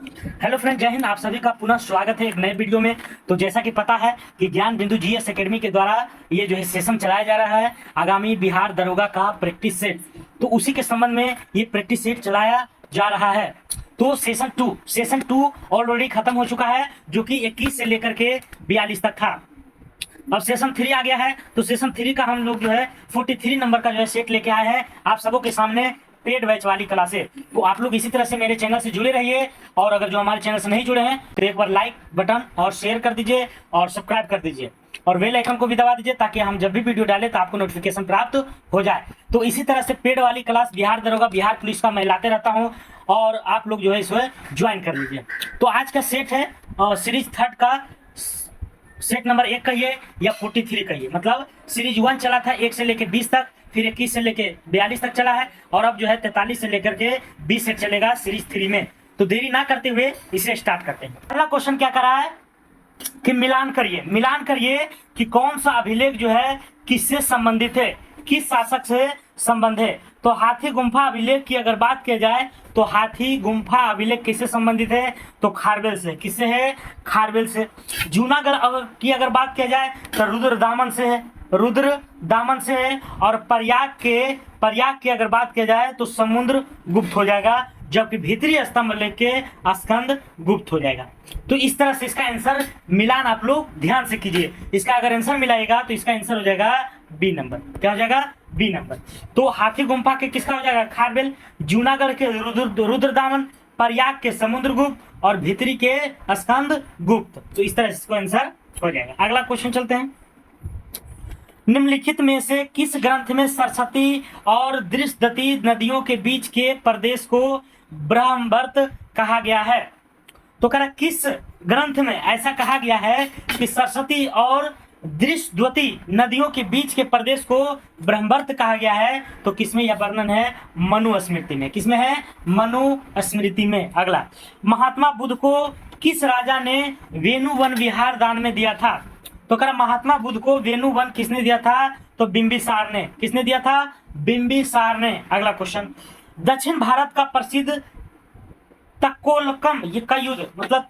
Hello friend, जय हिंद। आप सभी का पुनः स्वागत है एक नए वीडियो में। तो जैसा कि पता है कि ज्ञान बिंदु जीएस एकेडमी के द्वारा ये जो है सेशन चलाया जा रहा है आगामी बिहार दरोगा का प्रैक्टिस सेट। तो उसी के संबंध में ये प्रैक्टिस सेट चलाया जा रहा है। तो सेशन टू ऑलरेडी खत्म हो चुका है, जो कि 21 से लेकर के 42 तक था। अब सेशन 3 आ गया है। तो सेशन 3 का हम लोग जो है 43 नंबर का जो है सेट लेके आए हैं आप सबों के सामने, पेड बैच वाली क्लासे। तो आप लोग इसी तरह से मेरे चैनल से जुड़े रहिए, और अगर जो हमारे चैनल से नहीं जुड़े हैं तो एक बार लाइक बटन और शेयर कर दीजिए और सब्सक्राइब कर दीजिए और बेल आइकन को भी दबा दीजिए, ताकि हम जब भी वीडियो डालें तो आपको नोटिफिकेशन प्राप्त हो जाए। तो इसी तरह से पेड वाली क्लास बिहार दरोगा, बिहार पुलिस का मैं लाते रहता हूँ, और आप लोग जो है इसमें ज्वाइन कर लीजिए। तो आज का सेट है सीरीज 3 का सेट नंबर 1 कहिए या 43 कहिए। मतलब सीरीज 1 चला था 1 से लेकर 20 तक, फिर 21 से लेकर 42 तक चला है, और अब जो है 43 से लेकर के 20 तक चलेगा सीरीज 3 में। तो देरी ना करते हुए इसे स्टार्ट करते हैं। पहला क्वेश्चन क्या करा है कि मिलान करिए कि कौन सा अभिलेख जो है किससे संबंधित है, किस शासक से संबंध है। तो हाथी गुम्फा अभिलेख की अगर बात की जाए तो हाथी गुम्फा अभिलेख किससे संबंधित है, तो खारवेल से। किससे है? खारवेल से। जूनागढ़ की अगर बात की जाए तो रुद्रदामन से है, और प्रयाग की अगर बात की जाए तो समुद्र गुप्त हो जाएगा, जबकि भीतरी स्तंभ लेके स्कंद गुप्त हो जाएगा। तो इस तरह से इसका आंसर मिलान आप लोग ध्यान से कीजिए। इसका अगर आंसर मिलाएगा तो इसका आंसर हो जाएगा बी नंबर। क्या हो जाएगा? B number. तो हाथी गुम्फा के किसका हो जाएगा? खारवेल। जूनागढ़ के रुद्रदामन, प्रयाग के समुद्र गुप्त, और भीतरी के स्कंद गुप्त। तो इस तरह से इसका आंसर हो जाएगा। अगला क्वेश्चन चलते हैं। निम्नलिखित में से किस ग्रंथ में सरस्वती और दृष्टदती नदियों के बीच के प्रदेश को ब्रह्मवर्त कहा गया है? तो कह रहा किस ग्रंथ में ऐसा कहा गया है कि सरस्वती और दृष्टद्वती नदियों के बीच के प्रदेश को ब्रह्मवर्त कहा गया है? तो किसमें यह वर्णन है? मनुस्मृति में। किसमें है? मनुस्मृति में। अगला, महात्मा बुद्ध को किस राजा ने वेणु वन विहार दान में दिया था? तो कह रहा महात्मा बुद्ध को वेणु वन किसने दिया था? तो बिंबिसार ने। किसने दिया था? बिंबिसार ने। अगला क्वेश्चन, दक्षिण भारत का प्रसिद्ध तकोलकम का युद्ध, मतलब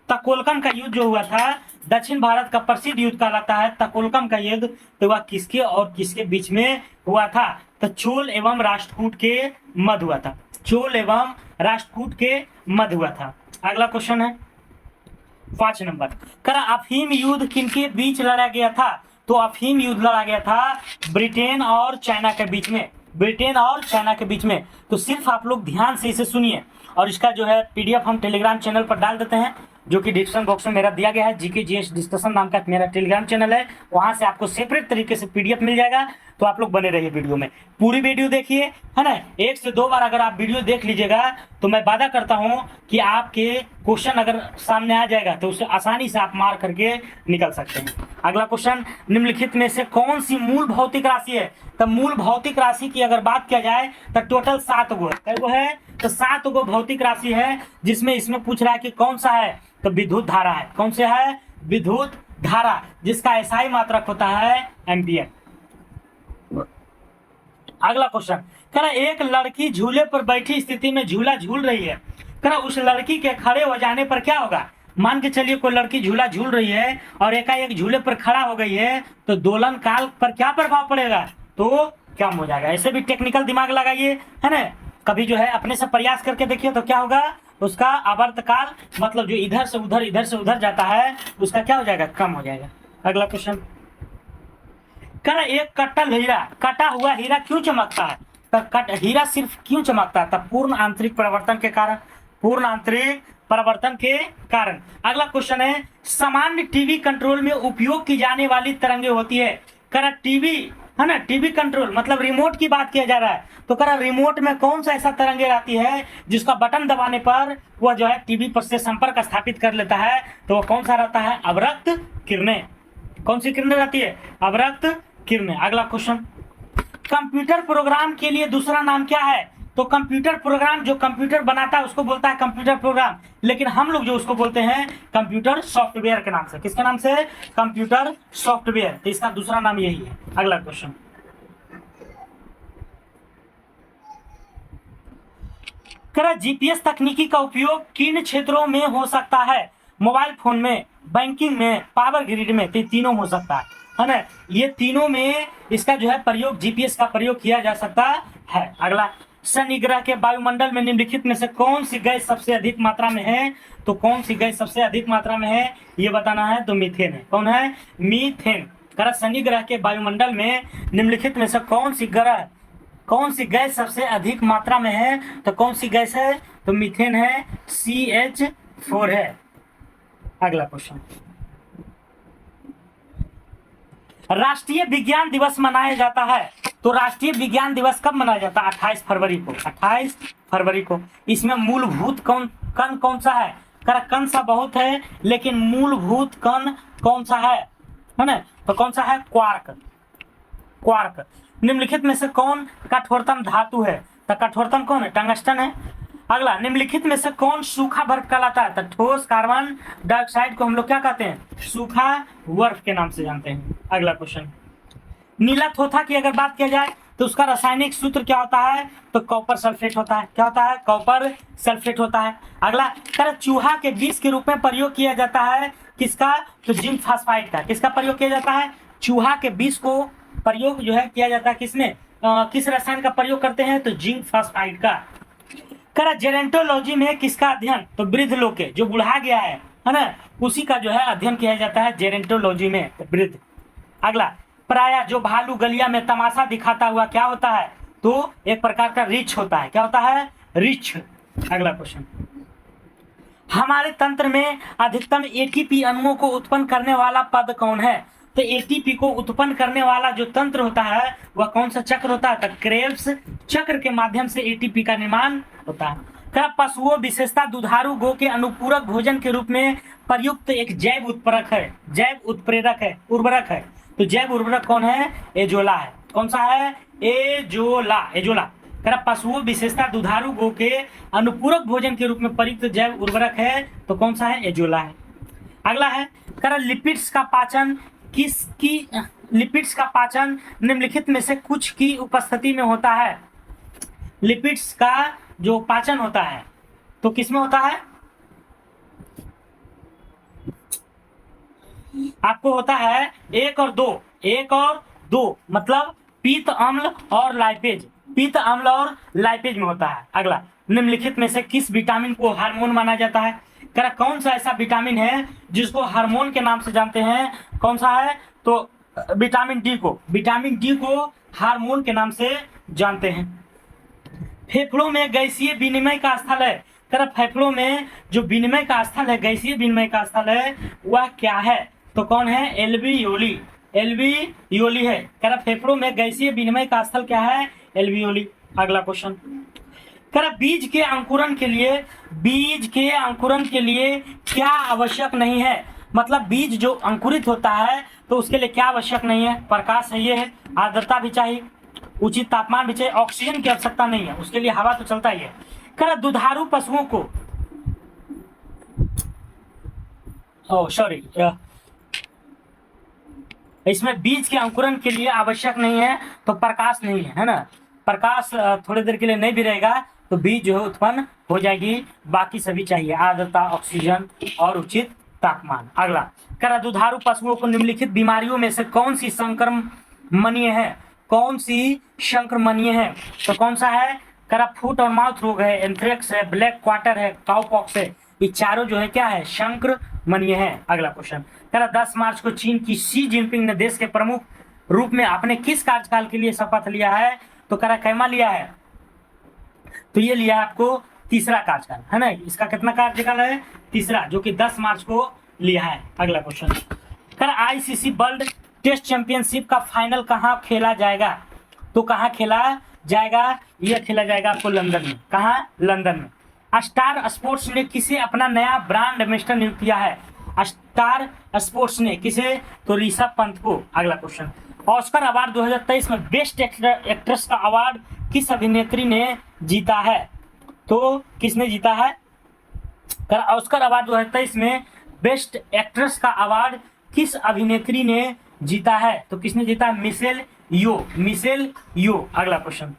तकोलकम का युद्ध जो हुआ था, दक्षिण भारत का प्रसिद्ध युद्ध कहलाता है तकोलकम का युद्ध। तो वह किसके और किसके बीच में हुआ था? तो चोल एवं राष्ट्रकूट के मध्य हुआ था। चोल एवं राष्ट्रकूट के मध्य हुआ था। अगला क्वेश्चन है 5 नंबर, कर अफीम युद्ध किनके बीच लड़ा गया था? तो अफीम युद्ध लड़ा गया था ब्रिटेन और चाइना के बीच में। ब्रिटेन और चाइना के बीच में। तो सिर्फ आप लोग ध्यान से इसे सुनिए, और इसका जो है पीडीएफ हम टेलीग्राम चैनल पर डाल देते हैं, जो कि डिस्क्रिप्शन बॉक्स में मेरा दिया गया है। जीके जीएस डिस्कशन नाम का मेरा टेलीग्राम चैनल है, वहां से आपको सेपरेट तरीके से पीडीएफ मिल जाएगा। तो आप लोग बने रहिए वीडियो में, पूरी वीडियो देखिए, है ना। 1 से 2 बार अगर आप वीडियो देख लीजिएगा तो मैं वादा करता हूं कि आपके क्वेश्चन अगर सामने आ जाएगा तो उसे आसानी से आप मार करके निकल सकते हैं। अगला क्वेश्चन, निम्नलिखित में से कौन सी मूल भौतिक राशि है? तो मूल भौतिक राशि की अगर बात किया जाए तो टोटल 7 गो है। तो 7 गो भौतिक राशि है, जिसमें इसमें पूछ रहा है कि कौन सा है? तो विद्युत धारा है। कौन से है? विद्युत धारा, जिसका एसआई मात्रक होता है एम्पियर। अगला क्वेश्चन, कह रहा एक लड़की झूले पर बैठी स्थिति में झूला झूल रही है, कह रहा उस लड़की के खड़े हो जाने पर क्या होगा? मान के चलिए कोई लड़की झूला झूल रही है और एकाएक झूले पर खड़ा हो गई है, तो दोलन काल पर क्या प्रभाव पड़ेगा? तो कम हो जाएगा। ऐसे भी टेक्निकल दिमाग लगाइए, है ना। कभी जो है अपने से प्रयास करके देखिए तो क्या होगा? उसका आवर्त काल, मतलब जो इधर से उधर जाता है, उसका क्या हो जाएगा? कम हो जाएगा। अगला क्वेश्चन, कर एक कटा हुआ हीरा क्यों चमकता है? तो हीरा सिर्फ क्यों चमकता है? तब पूर्ण आंतरिक परिवर्तन के कारण। अगला क्वेश्चन है, सामान्य टीवी कंट्रोल में उपयोग की जाने वाली तरंगे होती है। कर टीवी, है ना, टीवी कंट्रोल मतलब रिमोट की बात किया जा रहा है। तो कह रहा रिमोट में कौन सा ऐसा तरंगे आती है जिसका बटन दबाने पर वह जो है टीवी पर से संपर्क स्थापित कर लेता है? तो वह कौन सा रहता है? अवरक्त किरणें। कौन सी किरणें रहती है? अवरक्त किरणें। अगला क्वेश्चन, कंप्यूटर प्रोग्राम के लिए दूसरा नाम क्या है? तो कंप्यूटर प्रोग्राम, जो कंप्यूटर बनाता है उसको बोलता है कंप्यूटर प्रोग्राम, लेकिन हम लोग जो उसको बोलते हैं कंप्यूटर सॉफ्टवेयर के नाम से। किसके नाम से? Computer software. तो इसका दूसरा नाम यही है। अगला क्वेश्चन, करा जीपीएस तकनीकी का उपयोग किन क्षेत्रों में हो सकता है? मोबाइल फोन में, बैंकिंग में, पावर ग्रिड में। तो ये तीनों हो सकता है ना? ये तीनों में इसका जो है प्रयोग, जीपीएस का प्रयोग किया जा सकता है। अगला, शनि ग्रह के वायुमंडल में निम्नलिखित में से कौन सी गैस सबसे अधिक मात्रा में है? तो कौन सी गैस सबसे अधिक मात्रा में है ये बताना है। तो मीथेन है। कौन है? मीथेन। करा शनि ग्रह के वायुमंडल में निम्नलिखित में से कौन सी गैस सबसे अधिक मात्रा में है? तो कौन सी गैस है? तो मीथेन है, CH4 है। अगला क्वेश्चन, राष्ट्रीय विज्ञान दिवस मनाया जाता है। तो राष्ट्रीय विज्ञान दिवस कब मनाया जाता है? 28 फरवरी को। 28 फरवरी को। इसमें मूलभूत कण कौन सा है? कण सा बहुत है, लेकिन मूलभूत कण कौन सा है ना? तो कौन सा है? क्वार्क। निम्नलिखित में से कौन कठोरतम धातु है? तो कठोरतम कौन है? टंगस्टन है। अगला, निम्नलिखित में से कौन सूखा बर्फ कहलाता है? तो ठोस कार्बन डाइऑक्साइड को हम लोग क्या कहते हैं? सूखा बर्फ के नाम से जानते हैं। अगला क्वेश्चन, नीला थोथा की अगर बात किया जाए तो उसका रासायनिक सूत्र क्या होता है? तो कॉपर सल्फेट होता है। क्या होता है? कॉपर सल्फेट होता है। अगला, कर चूहा के विष के रूप में प्रयोग किया जाता है किसका? तो जिंक फास्फाइड का। किसका प्रयोग किया जाता है? चूहा के विष को प्रयोग जो है किया जाता है किसमें? किस रसायन का प्रयोग करते हैं? तो जिंक फास्फाइड का। करा जेरेंटोलॉजी में किसका अध्ययन? तो वृद्ध लोग के, जो बुढ़ा गया है ना, उसी का जो है अध्ययन किया जाता है जेरेंटोलॉजी में, वृद्ध। अगला, प्रायः जो भालू गलिया में तमाशा दिखाता हुआ क्या होता है? तो एक प्रकार का रिछ होता है। क्या होता है? रिछ। अगला क्वेश्चन, हमारे तंत्र में अधिकतम एटीपी अणुओं को उत्पन्न करने वाला पद कौन है? तो एटीपी को उत्पन्न करने वाला जो तंत्र होता है वह कौन सा चक्र होता है? तो क्रेब्स चक्र के माध्यम से एटीपी का निर्माण होता है। क्या पशुओं विशेषता दुधारू गो के अनुपूरक भोजन के रूप में प्रयुक्त एक जैव उत्प्रेरक है, उर्वरक है। तो जैव उर्वरक कौन है? एजोला है। कौन सा है? एजोला। क्या पशुओं विशेषता दुधारू गो के अनुपूरक भोजन के रूप में प्रयुक्त जैव उर्वरक है। तो कौन सा है? एजोला है। अगला है, क्या लिपिड्स का पाचन निम्नलिखित में से कुछ की उपस्थिति में होता है? लिपिड्स का जो पाचन होता है तो किसमें होता है? आपको होता है 1 और 2, मतलब पीत अम्ल और लाइपेज में होता है। अगला, निम्नलिखित में से किस विटामिन को हार्मोन माना जाता है? क्या कौन सा ऐसा विटामिन है जिसको हार्मोन के नाम से जानते हैं? कौन सा है? तो विटामिन डी को हार्मोन के नाम से जानते हैं। फेफड़ों में गैसीय विनिमय का स्थल है। क्या फेफड़ों में जो विनिमय का स्थल है, गैसीय विनिमय का स्थल है, वह क्या है? तो कौन है? एल्वियोली है। क्या फेफड़ों में गैसीय विनिमय का स्थल क्या है? एल्वियोली। अगला क्वेश्चन, क्या बीज के अंकुरण के लिए क्या आवश्यक नहीं है? मतलब बीज जो अंकुरित होता है तो उसके लिए क्या आवश्यक नहीं है? प्रकाश चाहिए है, आर्द्रता भी चाहिए, उचित तापमान भी चाहिए, ऑक्सीजन की आवश्यकता नहीं है, उसके लिए हवा तो चलता ही है। क्या दुधारू पशुओं को इसमें बीज के अंकुरण के लिए आवश्यक नहीं है तो प्रकाश नहीं है ना? प्रकाश थोड़ी देर के लिए नहीं भी रहेगा तो बीज जो है उत्पन्न हो जाएगी। बाकी सभी चाहिए, आर्द्रता, ऑक्सीजन और उचित तापमान। अगला, क्या दुधारू पशुओं को निम्नलिखित बीमारियों में से कौन सी संक्रमणीय है? तो कौन सा है? क्या फुट और माउथ रोग है, एंथ्रेक्स है, ब्लैक क्वार्टर है, काउपॉक्स है। ये चारों जो है क्या है? संक्रमणीय है। अगला क्वेश्चन, क्या 10 मार्च को चीन की शी जिनपिंग ने देश के प्रमुख रूप में अपने किस कार्यकाल के लिए शपथ लिया है? तो क्या कैमा लिया है? तो ये लिया है आपको तीसरा कार्यकाल है ना? इसका कितना कार्यकाल है? तीसरा, जो कि 10 मार्च को लिया है। अगला क्वेश्चन, क्या आईसीसी वर्ल्ड टेस्ट चैंपियनशिप का फाइनल कहाँ खेला जाएगा? तो कहाँ खेला जाएगा? यह खेला जाएगा आपको लंदन में। कहाँ? लंदन में। स्टार स्पोर्ट्स ने किसे अपना नया ब्रांड एम्बेसडर नियुक्त किया है? स्टार स्पोर्ट्स ने किसे? तो ऋषभ पंत को। अगला क्वेश्चन, ऑस्कर अवार्ड 2023 में बेस्ट एक्ट्रेस का अवार्ड किस अभिनेत्री ने जीता है? तो किसने जीता है? ऑस्कर अवार्ड 2023 में बेस्ट एक्ट्रेस का अवार्ड किस अभिनेत्री ने जीता है? तो किसने जीता है? मिशेल यो। अगला क्वेश्चन,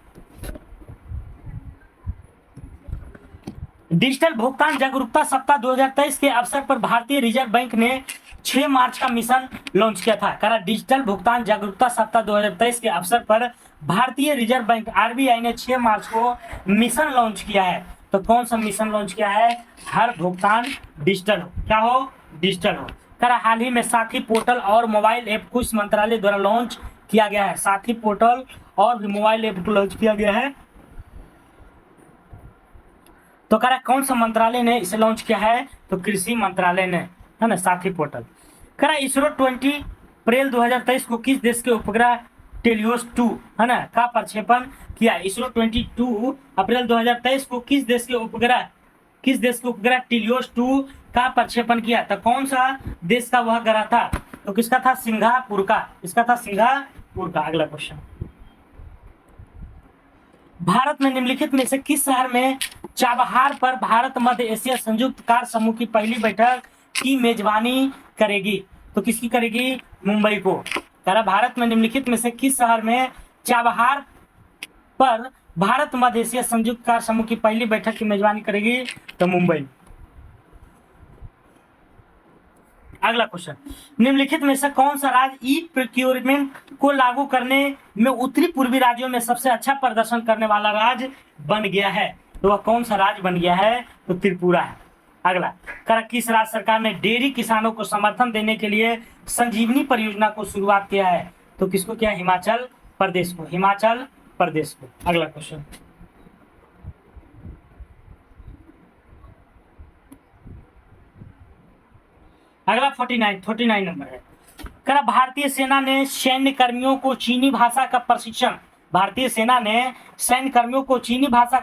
डिजिटल भुगतान जागरूकता सप्ताह 2023 के अवसर पर भारतीय रिजर्व बैंक ने 6 मार्च का मिशन लॉन्च किया था। करा डिजिटल भुगतान जागरूकता सप्ताह 2023 के अवसर पर भारतीय रिजर्व बैंक आरबीआई ने 6 मार्च को मिशन लॉन्च किया है। तो कौन सा मिशन लॉन्च किया है? हर भुगतान डिजिटल हो। क्या हो? डिजिटल हो। करा हाल ही में साथी पोर्टल और मोबाइल ऐप को इस मंत्रालय द्वारा लॉन्च किया गया है। साथी पोर्टल और मोबाइल ऐप को लॉन्च किया गया है। तो कह रहा कौन सा मंत्रालय ने इसे लॉन्च किया है? तो कृषि मंत्रालय ने, है ना, साथी पोर्टल। कह रहा इसरो 20 अप्रैल 2023 को किस देश के उपग्रह टेलियोस 2, है ना, का प्रक्षेपण किया? इसरो 22 अप्रैल 2023 को किस देश के उपग्रह टेलियोस 2 का प्रक्षेपण किया? तो कौन सा देश का वह ग्रह था? तो किसका था? सिंगापुर का। इसका था सिंगापुर का। अगला क्वेश्चन, भारत में निम्नलिखित में से किस शहर में चाबहार पर भारत मध्य एशिया संयुक्त कार्य समूह की पहली बैठक की मेजबानी करेगी? तो किसकी करेगी? मुंबई को। कह रहा भारत में निम्नलिखित में से किस शहर में चाबहार पर भारत मध्य एशिया संयुक्त कार्य समूह की पहली बैठक की मेजबानी करेगी? तो मुंबई। अगला क्वेश्चन, निम्नलिखित में से कौन सा राज्य ई प्रोक्योरमेंट को लागू करने में उत्तरी पूर्वी राज्यों में सबसे अच्छा प्रदर्शन करने वाला राज्य बन गया है? तो वह कौन सा राज्य बन गया है? तो त्रिपुरा है। अगला, किस राज्य सरकार ने डेयरी किसानों को समर्थन देने के लिए संजीवनी परियोजना को शुरुआत किया है? तो किसको किया? हिमाचल प्रदेश को। हिमाचल प्रदेश को। अगला क्वेश्चन, अगला 49 नंबर है। कह रहा भारतीय सेना ने सैन्य कर्मियों को चीनी भाषा का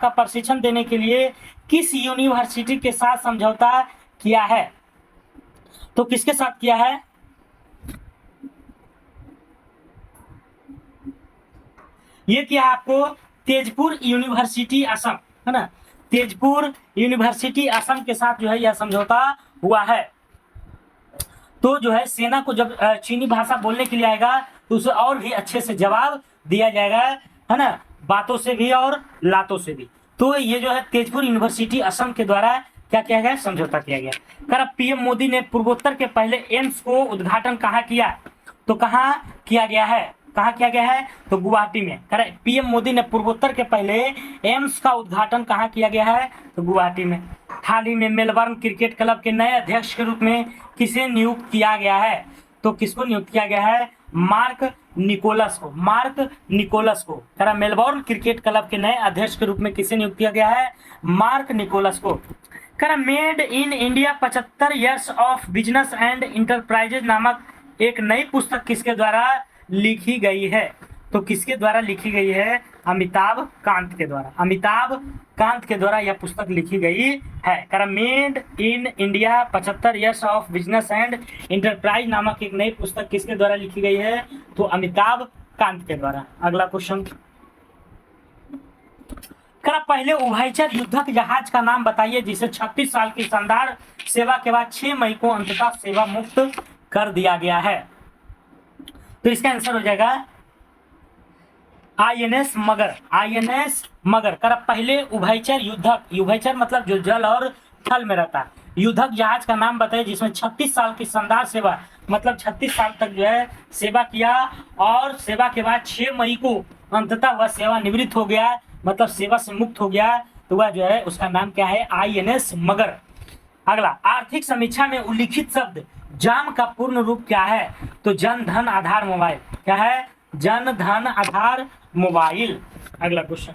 प्रशिक्षण देने के लिए किस यूनिवर्सिटी के साथ समझौता किया है? तो किसके साथ किया है? ये किया आपको तेजपुर यूनिवर्सिटी असम, है ना, तेजपुर यूनिवर्सिटी असम के साथ जो है यह समझौता हुआ है। तो जो है सेना को जब चीनी भाषा बोलने के लिए आएगा तो उसे और भी अच्छे से जवाब दिया जाएगा, है ना, बातों से भी और लातों से भी। तो ये जो है तेजपुर यूनिवर्सिटी असम के द्वारा क्या किया गया? समझौता किया गया। कर पीएम मोदी ने पूर्वोत्तर के पहले एम्स को उद्घाटन कहाँ किया? तो कहाँ किया गया है? कहाँ किया गया है? तो गुवाहाटी में। कर पीएम मोदी ने पूर्वोत्तर के पहले एम्स का उद्घाटन कहाँ किया गया है? तो गुवाहाटी में। हाल ही में मेलबर्न क्रिकेट क्लब के नए अध्यक्ष के रूप में किसे नियुक्त किया गया है? तो किसको नियुक्त किया गया है? मार्क निकोलस को। मार्क निकोलस को। करा मेलबर्न क्रिकेट क्लब के नए अध्यक्ष के रूप में किसे नियुक्त किया गया है? मार्क निकोलस को। करा made in India 75 years of business and enterprises नामक एक नई पुस्तक किसके द्वारा लिखी गई है? तो किसके द्वारा लिखी गई है? अमिताभ कांत के द्वारा। अमिताभ कांत के द्वारा यह पुस्तक लिखी गई है। करा made in India 75 years of business and enterprise नामक एक नई पुस्तक किसके द्वारा लिखी गई है? तो अमिताभ कांत के द्वारा। अगला क्वेश्चन, करा पहले उभयचर युद्धक जहाज का नाम बताइए जिसे 36 साल की शानदार सेवा के बाद 6 मई को अंततः सेवा मुक्त कर दिया गया है। तो इसका आंसर हो जाएगा INS मगर। INS मगर। कर पहले उभयचर युद्धक, उभयचर मतलब जो जल और थल में रहता है, युद्धक जहाज का नाम बताइए जिसमें 36 साल की शानदार सेवा, मतलब 36 साल तक जो है सेवा किया और सेवा के बाद 6 मई को अंततः वह सेवा निवृत्त हो गया, मतलब सेवा से मुक्त हो गया। तो वह जो है उसका नाम क्या है? INS मगर। अगला, आर्थिक समीक्षा में उल्लिखित शब्द जाम का पूर्ण रूप क्या है? तो जन धन आधार मोबाइल। क्या है? जन धन आधार मोबाइल। अगला क्वेश्चन,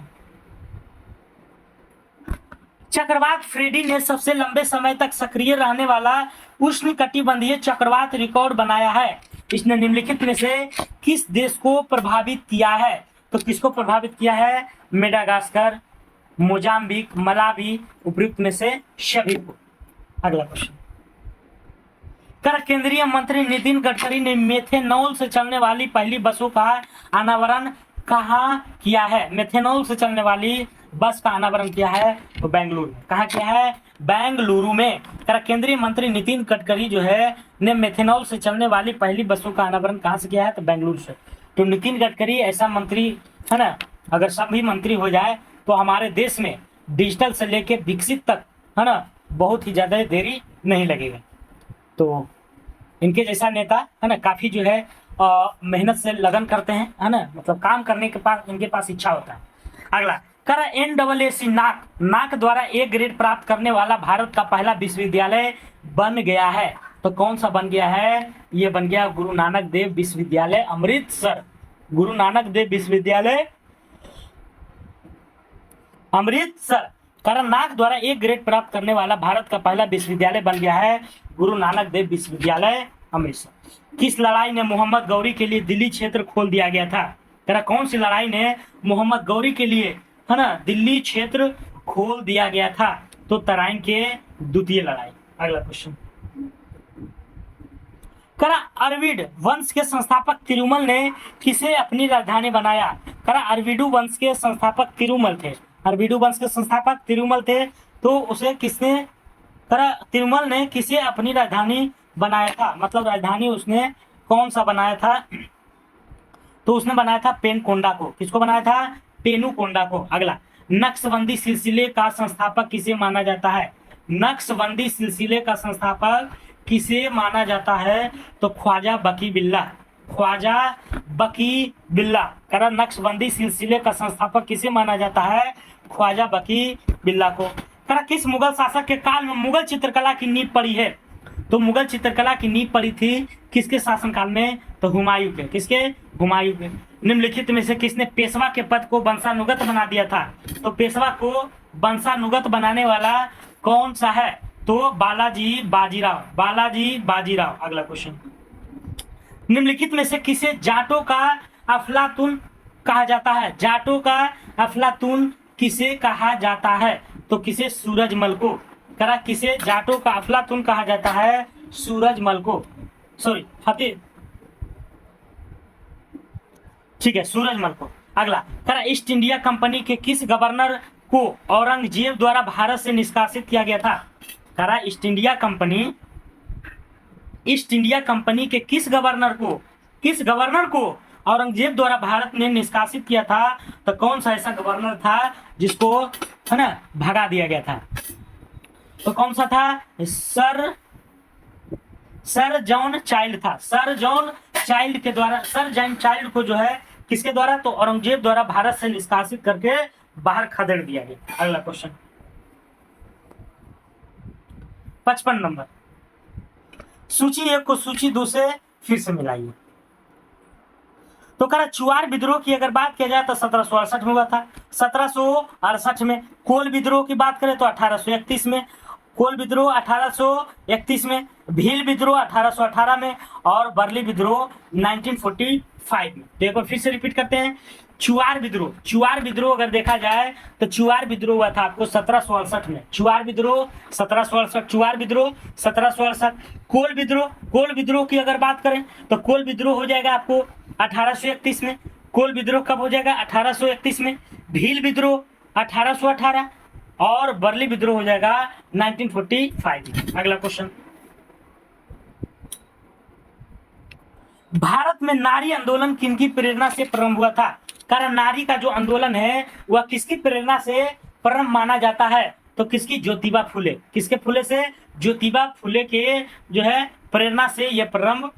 चक्रवात फ्रेडी ने सबसे लंबे समय तक सक्रिय रहने वाला उष्णकटिबंधीय चक्रवात रिकॉर्ड बनाया है। इसने निम्नलिखित में से किस देश को प्रभावित किया है? तो किसको प्रभावित किया है? मेडागास्कर, मोजाम्बिक, मलावी, उपयुक्त में से सभी को। अगला क्वेश्चन, कर केंद्रीय मंत्री नितिन गडकरी ने मेथेनॉल से चलने वाली पहली बसों का अनावरण कहाँ किया है? मेथेनॉल से चलने वाली बस का अनावरण किया है तो बेंगलुरु में। कहाँ किया है? बेंगलुरु में। कर केंद्रीय मंत्री नितिन गडकरी जो है ने मेथेनॉल से चलने वाली पहली बसों का अनावरण कहाँ से किया है? तो बेंगलुरु से। तो नितिन गडकरी ऐसा मंत्री है ना, अगर सभी मंत्री हो जाए तो हमारे देश में डिजिटल से लेके विकसित तक है ना, बहुत ही ज़्यादा देरी नहीं लगेगा। तो इनके जैसा नेता है ना काफ़ी जो है मेहनत से लगन करते हैं, है ना, मतलब काम करने के पास इनके पास इच्छा होता है। अगला कर NAAC नाक, नाक द्वारा ए ग्रेड प्राप्त करने वाला भारत का पहला विश्वविद्यालय बन गया है। तो कौन सा बन गया है? ये बन गया गुरु नानक देव विश्वविद्यालय अमृतसर। गुरु नानक देव विश्वविद्यालय अमृतसर। कारण नाक द्वारा एक ग्रेड प्राप्त करने वाला भारत का पहला विश्वविद्यालय बन गया है गुरु नानक देव विश्वविद्यालय अमृतसर। किस लड़ाई ने मोहम्मद गौरी के लिए दिल्ली क्षेत्र खोल दिया गया था? तेरा कौन सी लड़ाई ने मोहम्मद गौरी के लिए, है ना, दिल्ली क्षेत्र खोल दिया गया था? तो तराइन के द्वितीय लड़ाई। अगला क्वेश्चन करा अरविड वंश के संस्थापक तिरुमल ने किसे अपनी राजधानी बनाया? करा अरविडू वंश के संस्थापक तिरुमल थे। अरविडू वंश के संस्थापक तिरुमल थे, तो उसे किसने, करा तिरुमल ने किसे अपनी राजधानी बनाया था? मतलब राजधानी उसने कौन सा बनाया था? तो उसने बनाया था पेनकोंडा को। किसको बनाया था? पेनुकोंडा को। अगला नक्शबंदी सिलसिले का संस्थापक किसे माना जाता है? नक्शबंदी सिलसिले का संस्थापक किसे माना जाता है? तो ख्वाजा बकी बिल्ला। ख्वाजा बकी बिल्ला। करा नक्शबंदी सिलसिले का संस्थापक किसे माना जाता है? ख्वाजा बकी बिल्ला को। करा किस मुगल शासक के काल में मुगल चित्रकला की नींव पड़ी है? तो मुगल चित्रकला की नींव पड़ी थी किसके शासनकाल में? तो हुमायूं के। किसके? हुमायूं के। निम्नलिखित में से किसने पेशवा के पद को वंशानुगत बना दिया था? तो पेशवा को वंशानुगत बनाने वाला कौन सा है? तो बालाजी बाजीराव। बालाजी बाजीराव। अगला क्वेश्चन निम्नलिखित में से किसे जाटों का अफलातून कहा जाता है? जाटों का अफलातून किसे कहा जाता है? तो किसे? सूरजमल को। करा किसे जाटों का अफलातून कहा जाता है? सूरजमल को। सॉरी फतेह, ठीक है, सूरजमल को। अगला करा ईस्ट इंडिया कंपनी के किस गवर्नर को औरंगजेब द्वारा भारत से निष्कासित किया गया था? करा ईस्ट इंडिया कंपनी के किस गवर्नर को औरंगजेब द्वारा भारत ने निष्कासित किया था? तो कौन सा ऐसा गवर्नर था जिसको, है ना, भगा दिया गया था? तो कौन सा था? सर जॉन चाइल्ड था। सर जॉन चाइल्ड के द्वारा, सर जॉन चाइल्ड को जो है किसके द्वारा? तो औरंगजेब द्वारा भारत से निष्कासित करके बाहर खदेड़ दिया गया। अगला क्वेश्चन 55 नंबर। सूची 1 को सूची 2 से फिर से मिलाइए। तो कह रहा चुआर विद्रोह की अगर बात किया जाए तो 1768 में हुआ था। 1768 में कोल विद्रोह की बात करें तो 1831 में, कोल विद्रोह 1831 में, भील विद्रोह 1818 में और बर्ली विद्रोह 1945 में। तो एक बार फिर से रिपीट करते हैं। चुआर विद्रोह अगर देखा जाए तो चुआर विद्रोह हुआ था आपको 1768 में। चुआर विद्रोह 1768, चुआर विद्रोह 1768। कोल विद्रोह की अगर बात करें तो कोल विद्रोह हो जाएगा आपको 1831 में। कोल विद्रोह कब हो जाएगा? 1831 में। भील विद्रोह 1818 और बर्ली विद्रोह हो जाएगा 1945 में। अगला क्वेश्चन, भारत में नारी आंदोलन किनकी प्रेरणा से प्रारंभ हुआ था? कारण नारी का जो आंदोलन है वह किसकी प्रेरणा से प्रारंभ माना जाता है? तो किसकी? ज्योतिबा फुले। किसके फुले से? ज्योतिबा फुले के जो है प्रेरणा से यह प्रारंभ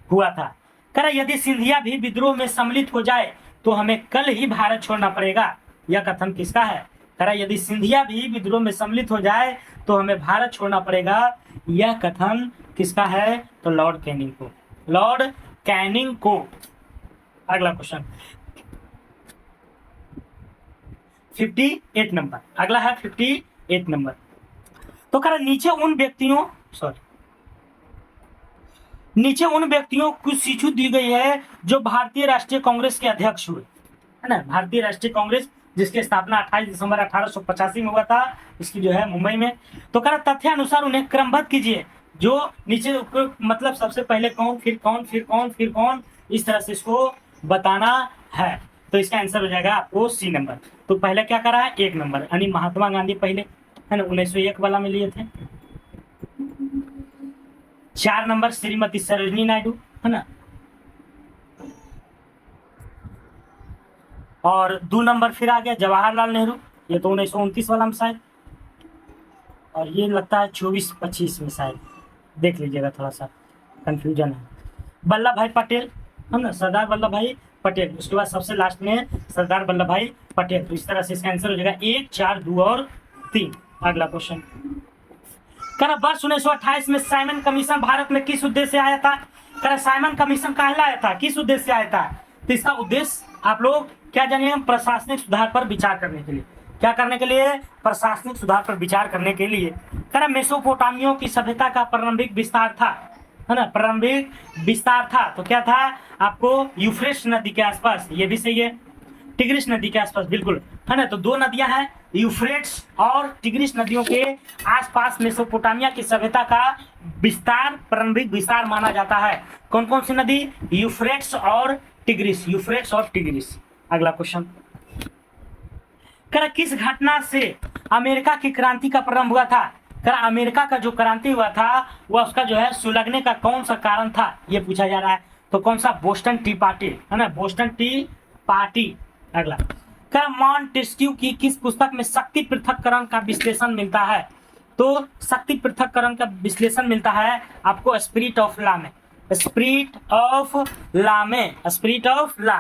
हुआ था। कह रहा यदि सिंधिया भी विद्रोह में सम्मिलित हो जाए तो हमें कल ही भारत छोड़ना पड़ेगा। यह कथन किसका है? कह रहा यदि सिंधिया भी विद्रोह में सम्मिलित हो जाए तो हमें भारत छोड़ना पड़ेगा। यह कथन किसका है? तो लॉर्ड कैनिंग को। लॉर्ड कैनिंग को। अगला क्वेश्चन 58 नंबर। अगला है 58 नंबर। तो कह रहा नीचे उन व्यक्तियों को सूची दी गई है जो भारतीय राष्ट्रीय कांग्रेस के अध्यक्ष हुए, है ना। भारतीय राष्ट्रीय कांग्रेस जिसकी स्थापना 28 दिसंबर 1885 में हुआ था, इसकी जो है मुंबई में। तो कह रहा तथ्य अनुसार उन्हें क्रमबद्ध कीजिए। जो नीचे मतलब सबसे पहले कौन, फिर कौन, फिर कौन, फिर कौन, इस तरह से इसको बताना है। तो इसका आंसर हो जाएगा आपको सी नंबर। तो पहले क्या करा है? 1 नंबर यानी महात्मा गांधी पहले, है ना, 1901 वाला में लिए थे। 4 नंबर श्रीमती सरोजिनी नायडू, है ना। और 2 नंबर फिर आ गया जवाहरलाल नेहरू, ये तो 1929 वाला में शायद। और ये लगता है 24-25 में शायद, देख लीजिएगा, थोड़ा सा कंफ्यूजन है। वल्लभ भाई पटेल है ना, सरदार वल्लभ भाई पटेल। उसके बाद सबसे लास्ट में सरदार वल्लभ भाई पटेल। तो इस तरह से इसका आंसर हो जाएगा 1, 4, 2 और 3। अगला क्वेश्चन, वर्ष 1928 में साइमन कमीशन भारत में किस उद्देश्य से आया था? साइमन कमीशन काहे आया था, किस उद्देश्य से आया था? तो इसका उद्देश्य आप लोग क्या जानिए, प्रशासनिक सुधार पर विचार करने के लिए। क्या करने के लिए? प्रशासनिक सुधार पर विचार करने के लिए। मेसोपोटामियों की सभ्यता का प्रारंभिक विस्तार था, है ना, प्रारंभिक विस्तार था। तो क्या था आपको? यूफ्रेट्स नदी के आसपास, ये भी सही है, टिग्रिस नदी के आसपास, बिल्कुल, है ना। तो दो नदियां हैं, यूफ्रेट्स और टिग्रिस नदियों के आसपास मेसोपोटामिया की सभ्यता का विस्तार, प्रारंभिक विस्तार माना जाता है। कौन कौन सी नदी? यूफ्रेट्स और टिग्रिस, यूफ्रेट्स और टिग्रिस। अगला क्वेश्चन, किस घटना से अमेरिका की क्रांति का प्रारंभ हुआ था? अमेरिका का जो क्रांति हुआ था वह उसका जो है सुलगने का कौन सा कारण था, ये पूछा जा रहा है। तो कौन सा? बोस्टन टी पार्टी, है ना, बोस्टन टी पार्टी। अगला, मॉन्टेस्क्यू की किस पुस्तक में शक्ति पृथक्करण का विश्लेषण मिलता है? तो शक्ति पृथक्करण का विश्लेषण मिलता है आपको स्पिरिट ऑफ लॉ में, स्पिरिट ऑफ लॉ में, स्पिरिट ऑफ लॉ।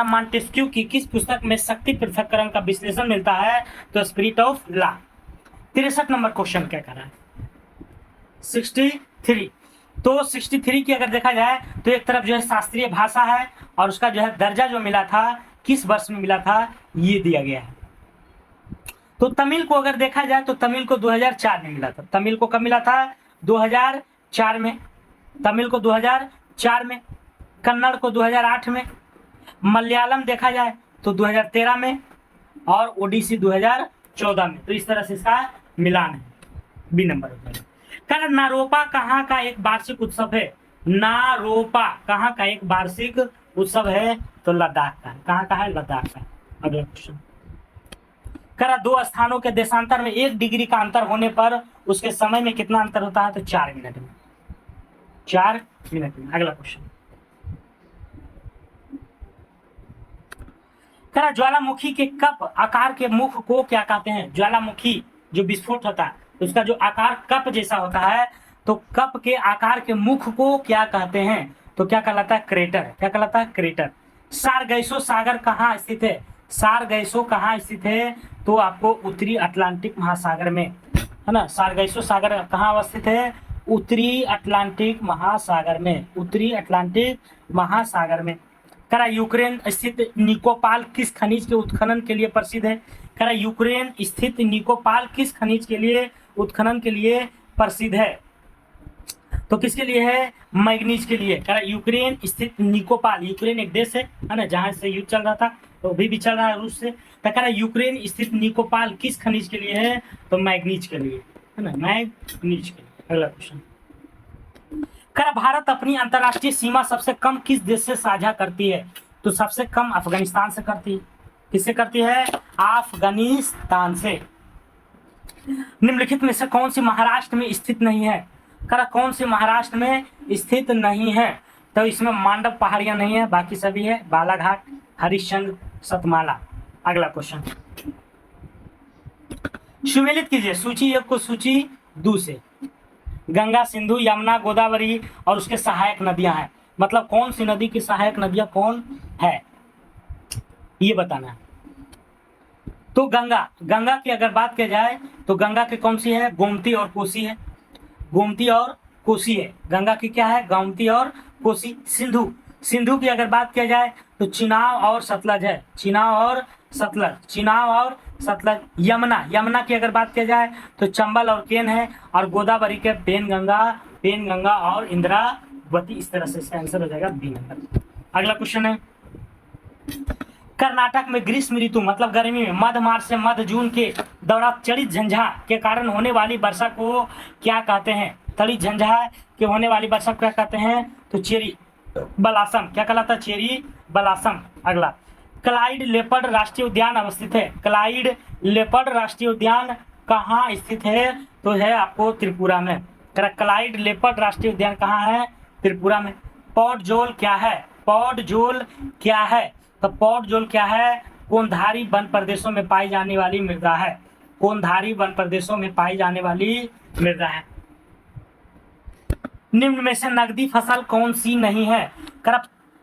मॉन्टेस्क्यू की किस पुस्तक में शक्ति पृथक्करण का विश्लेषण मिलता है? तो spirit of law. 63 number question क्या कर रहा है? 63। तो 63 की अगर देखा जाए तो एक तरफ जो है शास्त्रीय भाषा है और उसका जो है दर्जा जो मिला था किस वर्ष में मिला था, ये दिया गया है। तो तमिल को अगर देखा जाए तो तमिल को 2004 में मिला था। तमिल को कब मिला था? 2004 में। तमिल को 2004 में, कन्नड़ को 2008 में, मलयालम देखा जाए तो 2013 में और ओडिसी 2014 में। तो इस तरह से इसका मिलान है, बी नंबर हो जाएगा। नारोपा कहाँ का एक वार्षिक उत्सव है? नारोपा कहाँ का एक वार्षिक उत्सव है? तो लद्दाख का। कहाँ का है? लद्दाख का। अगला क्वेश्चन, दो स्थानों के देशांतर में 1 डिग्री का अंतर होने पर उसके समय में कितना अंतर होता है? तो 4 मिनट में, 4 मिनट में। अगला क्वेश्चन, ज्वालामुखी के कप आकार के मुख को क्या कहते हैं? ज्वालामुखी जो विस्फोट होता है उसका जो आकार कप जैसा होता है, तो कप के आकार के मुख को क्या कहते हैं? तो क्या कहलाता है? क्रेटर। क्या कहलाता है? क्रेटर। सारगैसो सागर कहाँ स्थित है? सारगैसो कहाँ स्थित है? तो आपको उत्तरी अटलांटिक महासागर में, है ना। सारगैसो सागर कहाँ अवस्थित है? उत्तरी अटलांटिक महासागर में, उत्तरी अटलांटिक महासागर में। यूक्रेन स्थित निकोपाल किस खनिज के उत्खनन के लिए प्रसिद्ध है? यूक्रेन स्थित निकोपाल किस खनिज के लिए उत्खनन के लिए प्रसिद्ध है? तो किसके लिए है? मैग्नीज के लिए। यूक्रेन स्थित निकोपाल, यूक्रेन एक देश है ना, जहां से युद्ध चल रहा था, तो अभी भी चल रहा है रूस से। तो यूक्रेन स्थित निकोपाल किस खनिज के लिए है? तो मैग्नीज के लिए, है ना, मैग्नीज के लिए। अगला क्वेश्चन, भारत अपनी अंतर्राष्ट्रीय सीमा सबसे कम किस देश से साझा करती है? तो सबसे कम अफगानिस्तान से करती है। किससे करती है? अफगानिस्तान से। निम्नलिखित में से कौन सी महाराष्ट्र में स्थित नहीं है? कौन सी महाराष्ट्र में स्थित नहीं है? तो इसमें मांडव पहाड़ियां नहीं है, बाकी सभी है, बालाघाट, हरिश्चंद्र, सतमाला। अगला क्वेश्चन, सुमेलित कीजिए सूची 1 को सूची 2 से। गंगा, सिंधु, यमुना, गोदावरी और उसके सहायक नदियां हैं। मतलब कौन सी नदी की सहायक नदियां कौन है, ये बताना है। तो गंगा की अगर बात की जाए तो गंगा की कौन सी है? गोमती और कोसी है, गोमती और कोसी है। गंगा की क्या है? गोमती और कोसी। सिंधु की अगर बात की जाए तो चिनाब और सतलज है, चिनाब और सतलज। यमुना की अगर बात की जाए तो चंबल और केन है, और गोदावरी के पेनगंगा और इंद्रावती। इस तरह से इसका आंसर हो जाएगा बी नंबर। अगला क्वेश्चन है, कर्नाटक में ग्रीष्म ऋतु मतलब गर्मी में मध्य मार्च से मध्य जून के दौरान चढ़ी झंझा के कारण होने वाली वर्षा को क्या कहते हैं? तड़ी झंझा के होने वाली वर्षा को क्या कहते हैं? तो चेरी बलासम। क्या कहलाता है? चेरी बलासम। अगला, क्लाइड लेपर्ड राष्ट्रीय उद्यान अवस्थित है। क्लाइड लेपर्ड राष्ट्रीय उद्यान कहाँ स्थित है? तो है आपको त्रिपुरा में। क्लाइड लेपर्ड राष्ट्रीय उद्यान कहाँ है? त्रिपुरा में। पॉडजोल क्या है? पॉडजोल क्या है? तो पॉडजोल क्या है? कोनधारी वन प्रदेशों में पाई जाने वाली मृदा है। कोनधारी वन प्रदेशों में पाई जाने वाली मृदा है। निम्न में से नकदी फसल कौन सी नहीं है?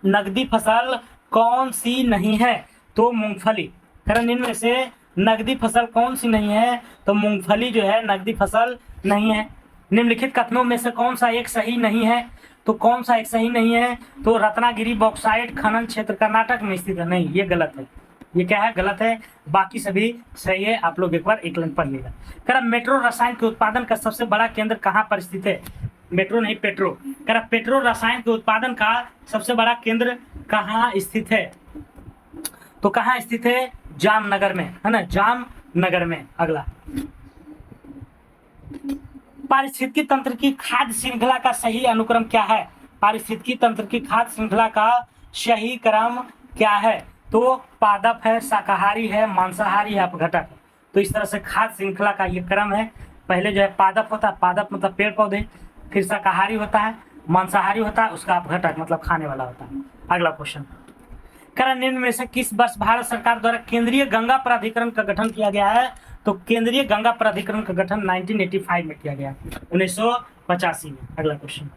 नकदी फसल कौन सी नहीं है? तो मूंगफली। निम्न में से नकदी फसल कौन सी नहीं है? तो मूंगफली जो है नकदी फसल नहीं है। निम्नलिखित कथनों में से कौन सा एक सही नहीं है? तो कौन सा एक सही नहीं है? तो रत्नागिरी बॉक्साइट खनन क्षेत्र कर्नाटक में स्थित है। नहीं, ये गलत है। ये क्या है? गलत है। बाकी सभी सही है। आप लोग एक बार एक लाइन पढ़ लीजिएगा। मेट्रो रसायन के उत्पादन का सबसे बड़ा केंद्र कहाँ पर स्थित है? मेट्रो नहीं, पेट्रो। पेट्रो रसायन के उत्पादन का सबसे बड़ा केंद्र कहाँ स्थित है? तो कहाँ स्थित है? जामनगर में, है ना, जामनगर में। अगला, पारिस्थितिकी तंत्र की खाद्य श्रृंखला का सही अनुक्रम क्या है? पारिस्थितिकी तंत्र की खाद्य श्रृंखला का सही क्रम क्या है? तो पादप है, शाकाहारी है, मांसाहारी है, अपघटक है। तो इस तरह से खाद्य श्रृंखला का ये क्रम है। पहले जो है पादप होता है, पादप मतलब पेड़ पौधे, फिर शाकाहारी होता है, मांसाहारी होता है, उसका अपघटक मतलब खाने वाला होता है। अगला क्वेश्चन, निम्न में से किस वर्ष भारत सरकार द्वारा केंद्रीय गंगा प्राधिकरण का गठन किया गया है? तो केंद्रीय गंगा प्राधिकरण का गठन 1985 में किया गया, 1985 में। अगला क्वेश्चन,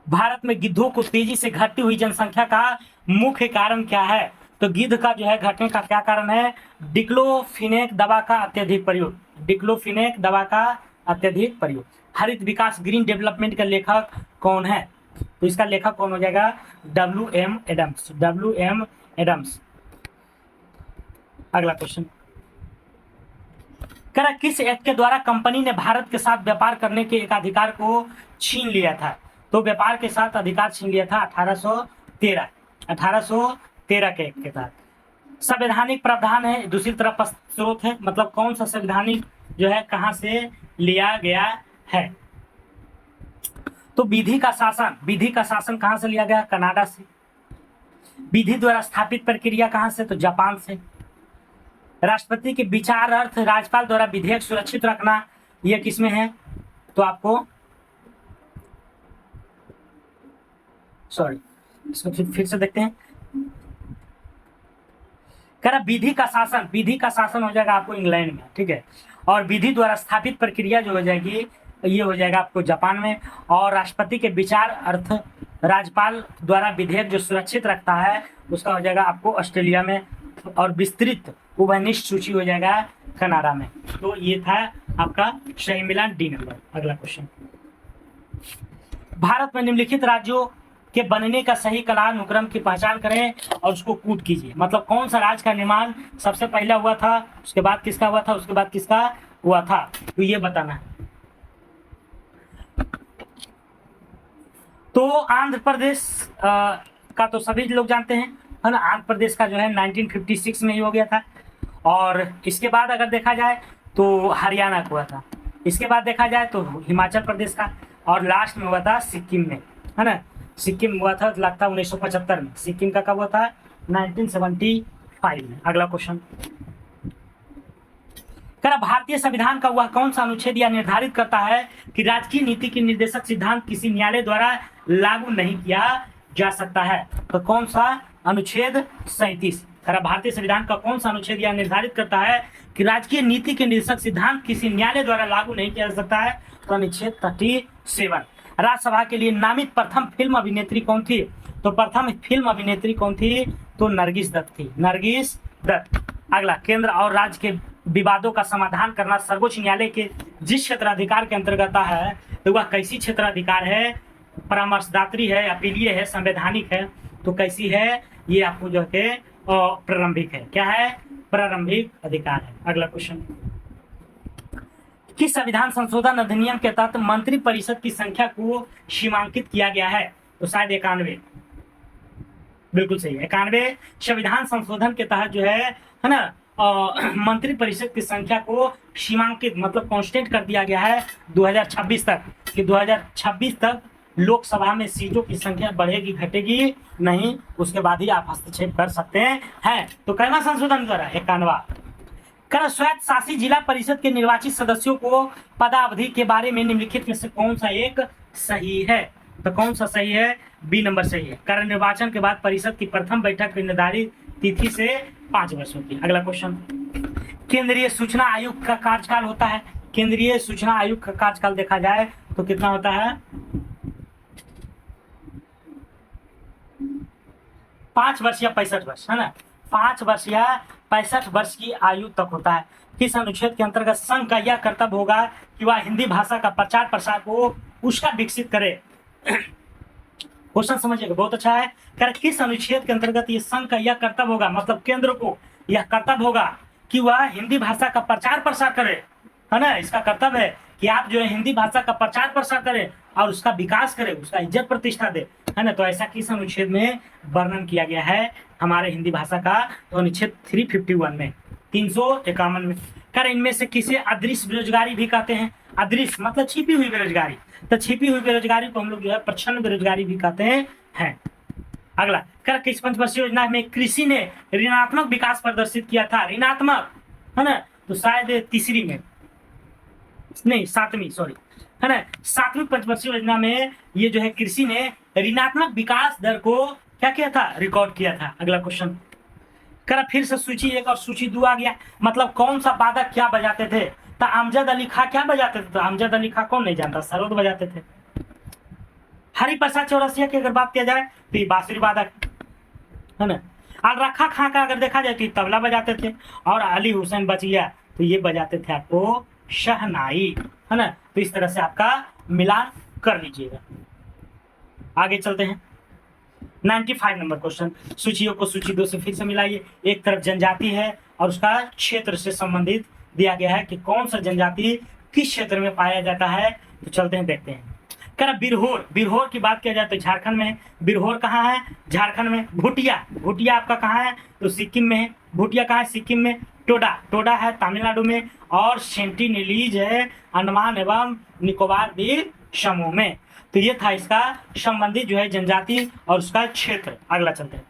भारत में गिद्धों को तेजी से घटती हुई जनसंख्या का मुख्य कारण क्या है? तो गिद्ध का जो है घटने का क्या कारण है? डिक्लोफिनेक दवा का अत्यधिक प्रयोग। डिक्लोफिनेक दवा का अत्यधिक प्रयोग। हरित विकास ग्रीन डेवलपमेंट का लेखक कौन है? तो इसका लेखक कौन हो जाएगा? WM Adams. WM Adams. अगला क्वेश्चन, किस एक्ट के द्वारा कंपनी ने भारत के साथ व्यापार करने के एक अधिकार को छीन लिया था? तो व्यापार के साथ अधिकार छीन लिया था 1813 के एक्ट के तहत। संवैधानिक प्रावधान है, दूसरी तरफ स्रोत है, मतलब कौन सा संवैधानिक जो है कहां से लिया गया है? तो विधि का शासन कहां से लिया गया? कनाडा से। विधि द्वारा स्थापित प्रक्रिया कहां से? तो जापान से। राष्ट्रपति के विचार अर्थ राज्यपाल द्वारा विधेयक सुरक्षित रखना, यह किसमें है? तो आपको इसको फिर से देखते हैं। विधि का शासन हो जाएगा आपको इंग्लैंड में, ठीक है। और विधि द्वारा स्थापित प्रक्रिया जो हो जाएगी ये हो जाएगा आपको जापान में। और राष्ट्रपति के विचार अर्थ राज्यपाल द्वारा विधेयक जो सुरक्षित रखता है उसका हो जाएगा आपको ऑस्ट्रेलिया में। और विस्तृत उभयनिष्ठ सूची हो जाएगा कनाडा में। तो ये था आपका सही मिलान डी नंबर। अगला क्वेश्चन, भारत में निम्नलिखित राज्यों के बनने का सही कालानुक्रम की पहचान करें और उसको कूट कीजिए। मतलब कौन सा राज्य का निर्माण सबसे पहला हुआ था, उसके बाद किसका हुआ था, उसके बाद किसका हुआ था, तो ये बताना है। तो आंध्र प्रदेश का तो सभी लोग जानते हैं, है ना। आंध्र प्रदेश का जो है 1956 में ही हो गया था। और इसके बाद अगर देखा जाए तो हरियाणा का हुआ था। इसके बाद देखा जाए तो हिमाचल प्रदेश का, और लास्ट में हुआ था सिक्किम में, है ना। सिक्किम हुआ था लगता है 1975 में। सिक्किम का कब हुआ था? 1975 में। अगला क्वेश्चन, भारतीय संविधान का वह कौन सा अनुच्छेद यह निर्धारित करता है कि राजकीय नीति के निर्देशक सिद्धांत किसी न्यायालय द्वारा लागू नहीं किया जा सकता है? तो कौन सा? अनुच्छेद 37। भारतीय संविधान का कौन सा अनुच्छेद यह निर्धारित करता है कि राजकीय नीति के निर्देशक सिद्धांत किसी न्यायालय द्वारा लागू नहीं किया जा सकता है? तो अनुच्छेद 37। राज्यसभा के लिए नामित प्रथम फिल्म अभिनेत्री कौन थी? तो प्रथम फिल्म अभिनेत्री कौन थी? तो नरगिस दत्त थी, नरगिस दत्त। अगला, केंद्र और राज्य के विवादों का समाधान करना सर्वोच्च न्यायालय के जिस क्षेत्राधिकार के अंतर्गत है तो वह कैसी क्षेत्राधिकार है? परामर्शदात्री है, अपीलीय है, संवैधानिक है। तो कैसी है? ये आपको जो है प्रारंभिक है। क्या है? प्रारंभिक अधिकार है। अगला क्वेश्चन, किस संविधान संशोधन अधिनियम के तहत मंत्री परिषद की संख्या को सीमांकित किया गया है? तो शायद 91। बिल्कुल सही है, 91 संविधान संशोधन के तहत जो है ना मंत्री परिषद की संख्या को सीमांकित मतलब कांस्टेंट कर दिया गया है 2026 तक, कि 2026 तक लोकसभा में सीटों की संख्या बढ़ेगी घटेगी नहीं, उसके बाद ही आप हस्तक्षेप कर सकते हैं। तो कहना संशोधन द्वारा 91। स्वायत्त शासी जिला परिषद के निर्वाचित सदस्यों को पदावधि के बारे में निम्नलिखित में से कौन सा एक सही है? तो कौन सा सही है? बी नंबर सही है। निर्वाचन के बाद परिषद की प्रथम बैठक की निर्धारित तिथि से 5 वर्ष होती है। अगला क्वेश्चन, केंद्रीय सूचना आयोग का कार्यकाल होता है, केंद्रीय सूचना आयोग का कार्यकाल देखा जाए तो कितना होता है, 5 वर्ष या 65 वर्ष, है ना, 5 वर्ष या 65 वर्ष की आयु तक होता है। किस अनुच्छेद के अंतर्गत संघ का यह कर्तव्य होगा कि वह हिंदी भाषा का प्रचार प्रसार को उसका विकसित करे। क्वेश्चन समझिएगा, बहुत अच्छा है। कर किस अनुच्छेद के अंतर्गत ये संघ का यह कर्तव्य होगा, मतलब केंद्र को यह कर्तव्य होगा कि वह हिंदी भाषा का प्रचार प्रसार करे, है ना, इसका कर्तव्य है कि आप जो है हिंदी भाषा का प्रचार प्रसार करें और उसका विकास करें, उसका इज्जत प्रतिष्ठा दे, है ना। तो ऐसा किस अनुच्छेद में वर्णन किया गया है हमारे हिंदी भाषा का, तो अनुच्छेद 351 में, 351 में। कर इनमें से किसे अदृश्य बेरोजगारी भी कहते हैं, अदृश्य मतलब छिपी हुई बेरोजगारी, तो छिपी हुई बेरोजगारी को हम लोग जो है प्रच्छन्न बेरोजगारी भी कहते हैं। अगला, कर किस पंचवर्षीय योजना में कृषि ने ऋणात्मक विकास प्रदर्शित किया था, ऋणात्मक, है ना, तो शायद तीसरी में नहीं, 7वीं, सॉरी, है ना, 7वीं पंचवर्षीय योजना में ये जो है कृषि ने ऋणात्मक विकास दर को क्या किया था, रिकॉर्ड किया था। अगला क्वेश्चन, कर फिर से सूची 1 और सूची 2 आ गया, मतलब कौन सा वादक क्या बजाते थे, तो अमजद अली खां क्या बजाते थे, तो अमजद अली खां कौन नहीं जानता, सरोद बजाते थे। हरिप्रसाद चौरसिया की अगर बात किया जाए तो ये बांसुरी वादक, है ना। अलरखा खां का अगर देखा जाए तो ये तबला बजाते थे, और अली हुसैन बचिया तो ये बजाते थे आपको शहनाई, है ना। तो इस तरह से आपका मिलान कर लीजिएगा। आगे चलते हैं, 95 नंबर क्वेश्चन, सूचियों को सूची 2 से फिर से मिलाइए। एक तरफ जनजाति है और उसका क्षेत्र से संबंधित दिया गया है कि कौन सा जनजाति किस क्षेत्र में पाया जाता है, तो चलते हैं देखते हैं। कर बिरहोर, बिरहोर की बात किया जाए तो झारखंड में है। बिरहोर कहाँ है, झारखंड में। भूटिया, भूटिया आपका कहाँ है, तो सिक्किम में है। भूटिया कहाँ है, सिक्किम में। टोडा, टोडा है तमिलनाडु में, और सेंटिनेलीज है अंडमान एवं निकोबार द्वीप समूह में। तो ये था इसका संबंधित जो है जनजाति और उसका क्षेत्र। अगला चलते हैं,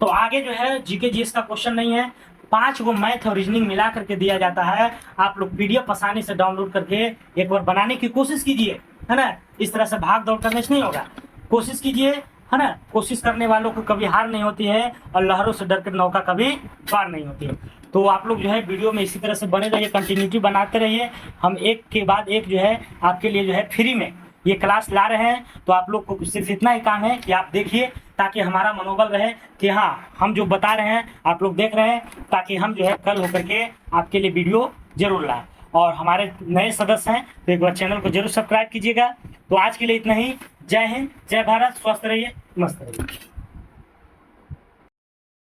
तो आगे जो है जीके जीएस का क्वेश्चन नहीं है, 5 गो मैथ और रीजनिंग मिला करके दिया जाता है। आप लोग पीडीएफ आसानी से डाउनलोड करके एक बार बनाने की कोशिश कीजिए, है ना। इस तरह से भाग दौड़ करने से नहीं होगा, कोशिश कीजिए, है ना। कोशिश करने वालों को कभी हार नहीं होती है, और लहरों से डर कर नौका कभी पार नहीं होती है। तो आप लोग जो है वीडियो में इसी तरह से बने रहिए, कंटिन्यूटी बनाते रहिए। हम एक के बाद एक जो है आपके लिए जो है फ्री में ये क्लास ला रहे हैं, तो आप लोग को सिर्फ इतना ही काम है कि आप देखिए, ताकि हमारा मनोबल रहे कि हाँ हम जो बता रहे हैं आप लोग देख रहे हैं, ताकि हम जो है कल होकर के आपके लिए वीडियो जरूर लाएं। और हमारे नए सदस्य हैं तो एक बार चैनल को जरूर सब्सक्राइब कीजिएगा। तो आज के लिए इतना ही। जय हिंद, जय भारत, स्वस्थ रहिए, मस्त रहिए।